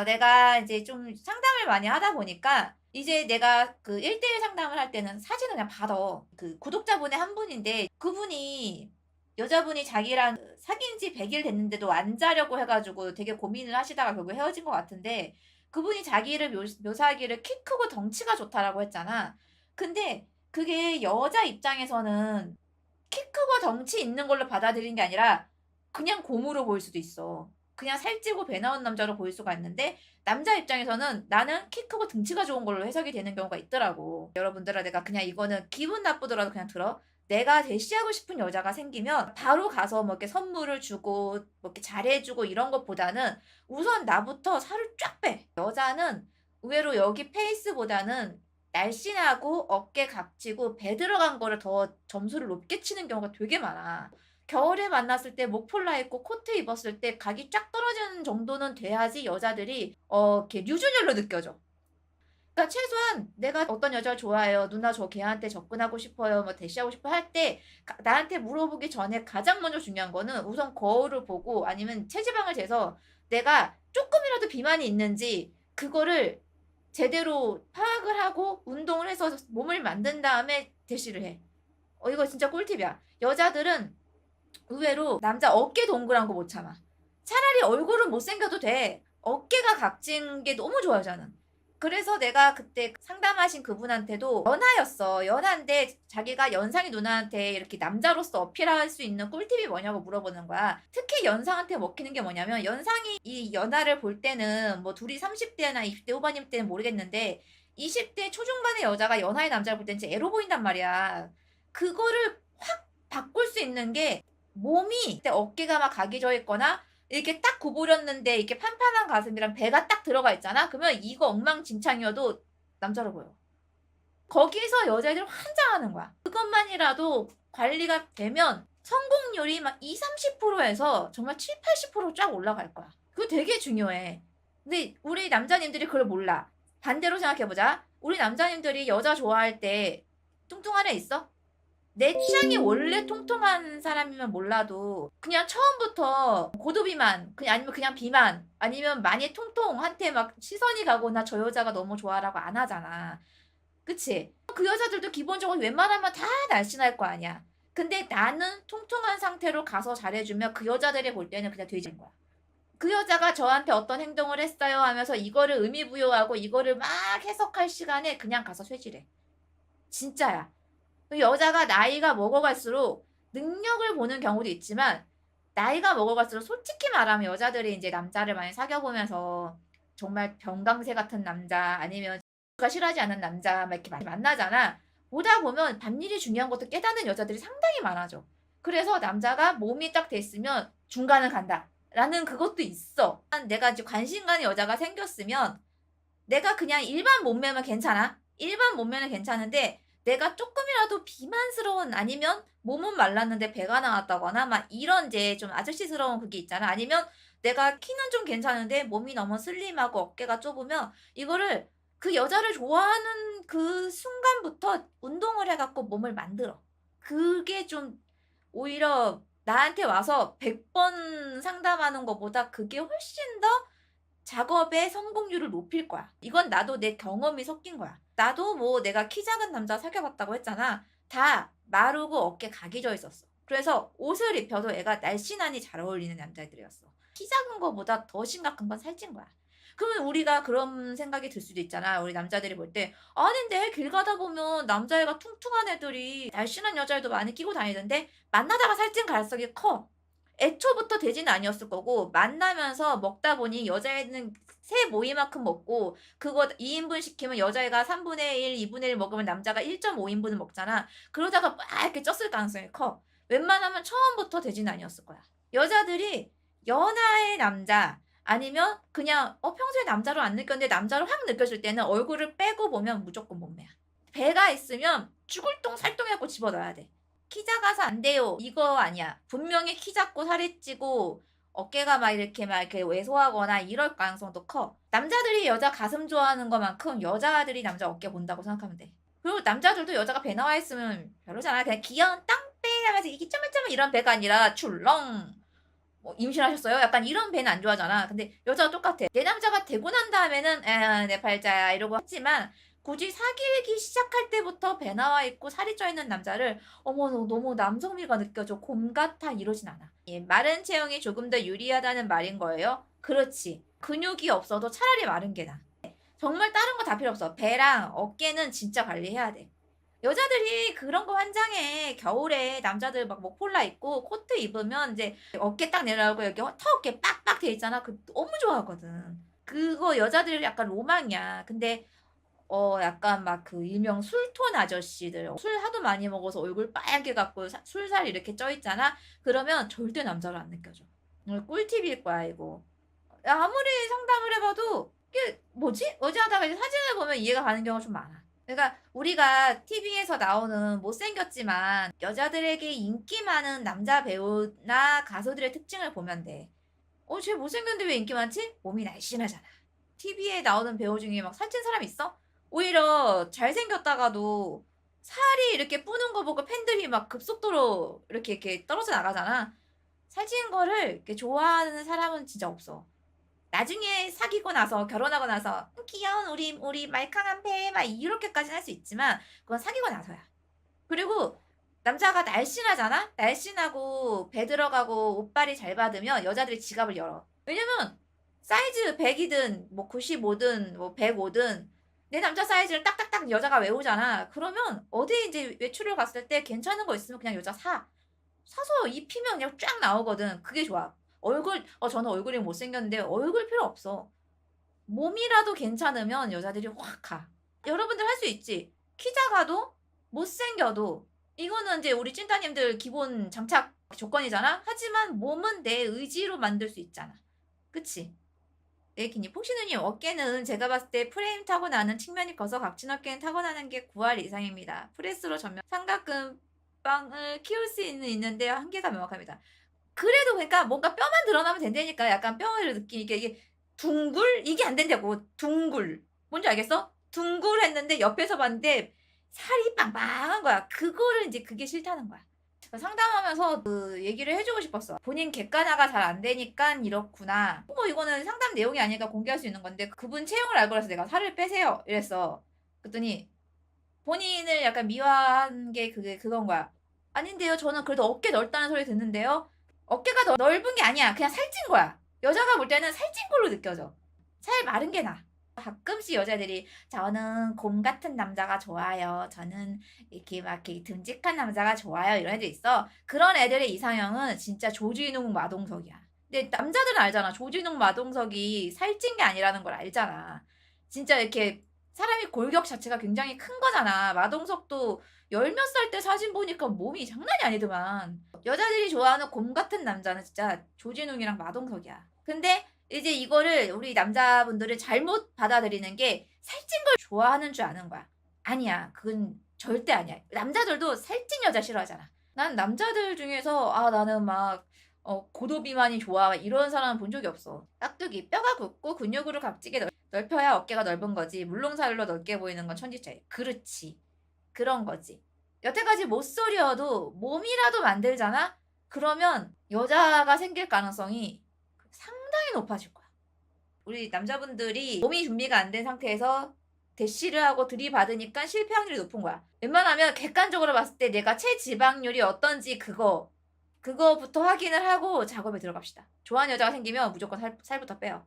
내가 이제 좀 상담을 많이 하다 보니까 이제 내가 그 1대1 상담을 할 때는 사진을 그냥 받아. 그 구독자분의 한 분인데 그분이 여자분이 자기랑 사귄 지 100일 됐는데도 안 자려고 해 가지고 되게 고민을 하시다가 결국 헤어진 것 같은데 그분이 자기를 묘사하기를 "키 크고 덩치가 좋다."라고 했잖아. 근데 그게 여자 입장에서는 키 크고 덩치 있는 걸로 받아들이는 게 아니라 그냥 곰으로 보일 수도 있어. 그냥 살찌고 배 나온 남자로 보일 수가 있는데 남자 입장에서는 나는 키 크고 등치가 좋은 걸로 해석이 되는 경우가 있더라고. 여러분들아 내가 그냥 이거는 기분 나쁘더라도 그냥 들어. 내가 대시하고 싶은 여자가 생기면 바로 가서 뭐 이렇게 선물을 주고 뭐 이렇게 잘해 주고 이런 것보다는 우선 나부터 살을 쫙 빼. 여자는 의외로 여기 페이스보다는 날씬하고 어깨 각지고 배 들어간 거를 더 점수를 높게 치는 경우가 되게 많아. 겨울에 만났을 때 목 폴라 입고 코트 입었을 때 각이 쫙 떨어지는 정도는 돼야지 여자들이 이렇게 류준열로 느껴져. 그러니까 최소한 내가 어떤 여자를 좋아해요. 누나 저 걔한테 접근하고 싶어요. 뭐 대시하고 싶어 할 때 나한테 물어보기 전에 가장 먼저 중요한 거는 우선 거울을 보고 아니면 체지방을 재서 내가 조금이라도 비만이 있는지 그거를 제대로 파악을 하고 운동을 해서 몸을 만든 다음에 대시를 해. 이거 진짜 꿀팁이야. 여자들은 의외로 남자 어깨 동그란 거 못 참아. 차라리 얼굴은 못생겨도 돼. 어깨가 각진 게 너무 좋아 여자는. 그래서 내가 그때 상담하신 그분한테도 연하였어. 연하인데 자기가 연상이 누나한테 이렇게 남자로서 어필할 수 있는 꿀팁이 뭐냐고 물어보는 거야. 특히 연상한테 먹히는 게 뭐냐면 연상이 이 연하를 볼 때는 뭐 둘이 30대나 20대 후반일 때는 모르겠는데 20대 초중반의 여자가 연하의 남자를 볼 때는 진짜 애로 보인단 말이야. 그거를 확 바꿀 수 있는 게 몸이 어깨가 막 각이 져 있거나 이렇게 딱 구부렸는데 이렇게 판판한 가슴이랑 배가 딱 들어가 있잖아. 그러면 이거 엉망진창이어도 남자로 보여. 거기서 여자애들이 환장하는 거야. 그것만이라도 관리가 되면 성공률이 막 20-30%에서 정말 70-80%쫙 올라갈 거야. 그거 되게 중요해. 근데 우리 남자님들이 그걸 몰라. 반대로 생각해 보자. 우리 남자님들이 여자 좋아할 때 뚱뚱한 애 있어? 내 취향이 원래 통통한 사람이면 몰라도 그냥 처음부터 고도비만 그냥 아니면 그냥 비만 아니면 많이 통통한테 막 시선이 가고 '나 저 여자가 너무 좋아.'라고 안 하잖아. 그치? 그 여자들도 기본적으로 웬만하면 다 날씬할 거 아니야. 근데 나는 통통한 상태로 가서 잘해 주면 그 여자들이 볼 때는 그냥 돼지인 거야. 그 여자가 저한테 어떤 행동을 했어요 하면서 이거를 의미 부여하고 이거를 막 해석할 시간에 그냥 가서 쇠질해. 진짜야. 그 여자가 나이가 먹어갈수록 능력을 보는 경우도 있지만 나이가 먹어갈수록 솔직히 말하면 여자들이 인제 남자를 많이 사귀어 보면서 정말 병강세 같은 남자 아니면 가 싫어하지 않는 남자 막 이렇게 많이 만나잖아. 보다 보면 밤일이 중요한 것도 깨닫는 여자들이 상당히 많아져. 그래서 남자가 몸이 딱 됐으면 '중간을 간다.'라는 그것도 있어. 내가 이제 관심 가는 여자가 생겼으면 내가 그냥 일반 몸매면 괜찮아. 일반 몸매는 괜찮은데 내가 쪼끔이라도 비만스러운 아니면 몸은 말랐는데 배가 나왔다거나 막 이런 이제 좀 아저씨스러운 그게 있잖아. 아니면 내가 키는 좀 괜찮은데 몸이 너무 슬림하고 어깨가 좁으면 이거를 그 여자를 좋아하는 그 순간부터 운동을 해 갖고 몸을 만들어. 그게 좀 오히려 나한테 와서 100번 상담하는 것보다 그게 훨씬 더 작업의 성공률을 높일 거야. 이건 나도 내 경험이 섞인 거야. 나도 뭐 내가 키 작은 남자 사귀어 봤다고 했잖아. 다 마르고 어깨 각이 져 있었어. 그래서 옷을 입혀도 애가 날씬하니 잘 어울리는 남자애들이었어. 키 작은 거보다 더 심각한 건 살찐 거야. 그러면 우리가 그런 생각이 들 수도 있잖아. 우리 남자들이 볼 때 "아닌데 길 가다 보면 남자애가 퉁퉁한 애들이 날씬한 여자애도 많이 끼고 다니던데." 만나다가 살찐 가능성이 커. 애초부터 돼지는 아니었을 거고 만나면서 먹다 보니 여자애는 새 모이만큼 먹고 그거 2 인분 시키면 여자애가 3분의 1, 2분의 1 먹으면 남자가 1.5 인분을 먹잖아. 그러다가 막 이렇게 쪘을 가능성이 커. 웬만하면 처음부터 돼지는 아니었을 거야. 여자들이 연하의 남자 아니면 그냥 평소에 남자로 안 느꼈는데 남자로 확 느껴질 때는 얼굴을 빼고 보면 무조건 몸매야. 배가 있으면 죽을 똥 살똥 해 갖고 집어넣어야 돼. "키 작아서 안 돼요." 이거 아니야. 분명히 키 작고 살이 찌고 어깨가 막 이렇게 왜소하거나 이럴 가능성도 커. 남자들이 여자 가슴 좋아하는 것만큼 여자들이 남자 어깨 본다고 생각하면 돼. 그리고 남자들도 여자가 배 나와 있으면 별로잖아. 그냥 귀여운 땅배 하면서 이게 쪼물쪼물 이런 배가 아니라 출렁 뭐 "임신하셨어요?" 약간 이런 배는 안 좋아하잖아. 근데 여자가 똑같아. 내 남자가 되고 난 다음에는 "에아 내 팔자야." 이러고 하지만 굳이 사귀기 시작할 때부터 배 나와 있고 살이 쪄 있는 남자를 "어머 너 너무 남성미가 느껴져. 곰 같아." 이러진 않아. 예 마른 체형이 조금 더 유리하다는 말인 거예요? 그렇지. 근육이 없어도 차라리 마른 게 나아. 정말 다른 거 다 필요 없어. 배랑 어깨는 진짜 관리해야 돼. 여자들이 그런 거 환장해. 겨울에 남자들 막 목폴라 입고 코트 입으면 인제 어깨 딱 내려가고 여기 터어깨 빡빡 돼 있잖아. 그거 너무 좋아하거든. 그거 여자들 약간 로망이야. 근데 약간 막 그 일명 술톤 아저씨들 술 하도 많이 먹어서 얼굴 빨개 갖고 술살 이렇게 쪄 있잖아. 그러면 절대 남자로 안 느껴져. 꿀팁일 거야 이거. 아무리 상담을 해 봐도 이게 '뭐지?' 어찌하다가 이제 사진을 보면 이해가 가는 경우가 좀 많아. 그러니까 우리가 TV에서 나오는 못생겼지만 여자들에게 인기 많은 남자 배우나 가수들의 특징을 보면 돼. '쟤 못생겼는데 왜 인기 많지?' 몸이 날씬하잖아. TV에 나오는 배우 중에 막 살찐 사람 있어? 오히려 잘생겼다가도 살이 이렇게 뿌는 거 보고 팬들이 막 급속도로 이렇게 떨어져 나가잖아. 살찐 거를 이렇게 좋아하는 사람은 진짜 없어. 나중에 사귀고 나서 결혼하고 나서 귀여운 우리 말캉한 배." 막 이렇게까지는 할 수 있지만 그건 사귀고 나서야. 그리고 남자가 날씬하잖아? 날씬하고 배 들어가고 옷빨이 잘 받으면 여자들이 지갑을 열어. 왜냐면 사이즈 100 이든 뭐 95 든 뭐 105 든 내 남자 사이즈를 딱딱딱 여자가 외우잖아. 그러면 어디 인제 외출을 갔을 때 괜찮은 거 있으면 그냥 여자가 사. 사서 입히면 그냥 쫙 나오거든. 그게 좋아. 저는 얼굴이 못생겼는데 얼굴 필요 없어. 몸이라도 괜찮으면 여자들이 확 가. 여러분들 할 수 있지. 키 작아도 못생겨도 이거는 인제 우리 찐따님들 기본 장착 조건이잖아. 하지만 몸은 내 의지로 만들 수 있잖아. 그치? 네 기님. 폭신우님 어깨는 제가 봤을 때 프레임 타고나는 측면이 커서 각진 어깨는 타고나는 게 9할 이상입니다. 프레스로 전면 삼각근빵을 키울 수 있는데 한계가 명확합니다. 그래도 그러니까 뭔가 뼈만 드러나면 된다니까. 약간 뼈를 느끼니까 이게 둥글 이게 안 된다고. 둥글. 뭔지 알겠어? 둥글했는데 옆에서 봤는데 살이 빵빵한 거야. 그거를 인제 그게 싫다는 거야. 상담하면서 그 얘기를 해 주고 싶었어. 본인 객관화가 잘 안 되니깐 이렇구나. 뭐 이거는 상담 내용이 아니니까 공개할 수 있는 건데 그분 체형을 알고 나서 내가 "살을 빼세요." 이랬어. 그랬더니 본인을 약간 미화한 게 그게 그건 거야. "아닌데요. 저는 그래도 어깨 넓다는 소리 듣는데요." 어깨가 넓은 게 아니야. 그냥 살찐 거야. 여자가 볼 때는 살찐 걸로 느껴져. 살 마른 게 나아. 가끔씩 여자들이 "저는 곰 같은 남자가 좋아요. 저는 이렇게 막 이렇게 듬직한 남자가 좋아요." 이런 애들 있어. 그런 애들의 이상형은 진짜 조진웅 마동석이야. 근데 남자들은 알잖아. 조진웅 마동석이 살찐 게 아니라는 걸 알잖아. 진짜 이렇게 사람이 골격 자체가 굉장히 큰 거잖아. 마동석도 열 몇 살 때 사진 보니까 몸이 장난이 아니더만. 여자들이 좋아하는 곰 같은 남자는 진짜 조진웅이랑 마동석이야. 근데 이제 이거를 우리 남자분들은 잘못 받아들이는 게 살찐 걸 좋아하는 줄 아는 거야. 아니야. 그건 절대 아니야. 남자들도 살찐 여자 싫어하잖아. 난 남자들 중에서 나는 막 고도 비만이 좋아 이런 사람 본 적이 없어. 깍두기 뼈가 굵고 근육으로 각지게 넓혀야 어깨가 넓은 거지. 물롱살로 넓게 보이는 건 천지 차이. 그렇지. 그런 거지. 여태까지 못소리여도 몸이라도 만들잖아? 그러면 여자가 생길 가능성이 상당히 높아질 거야. 우리 남자분들이 몸이 준비가 안 된 상태에서 대시를 하고 들이받으니까 실패 확률이 높은 거야. 웬만하면 객관적으로 봤을 때 내가 체지방률이 어떤지 그거부터 확인을 하고 작업에 들어갑시다. 좋아하는 여자가 생기면 무조건 살부터 빼요.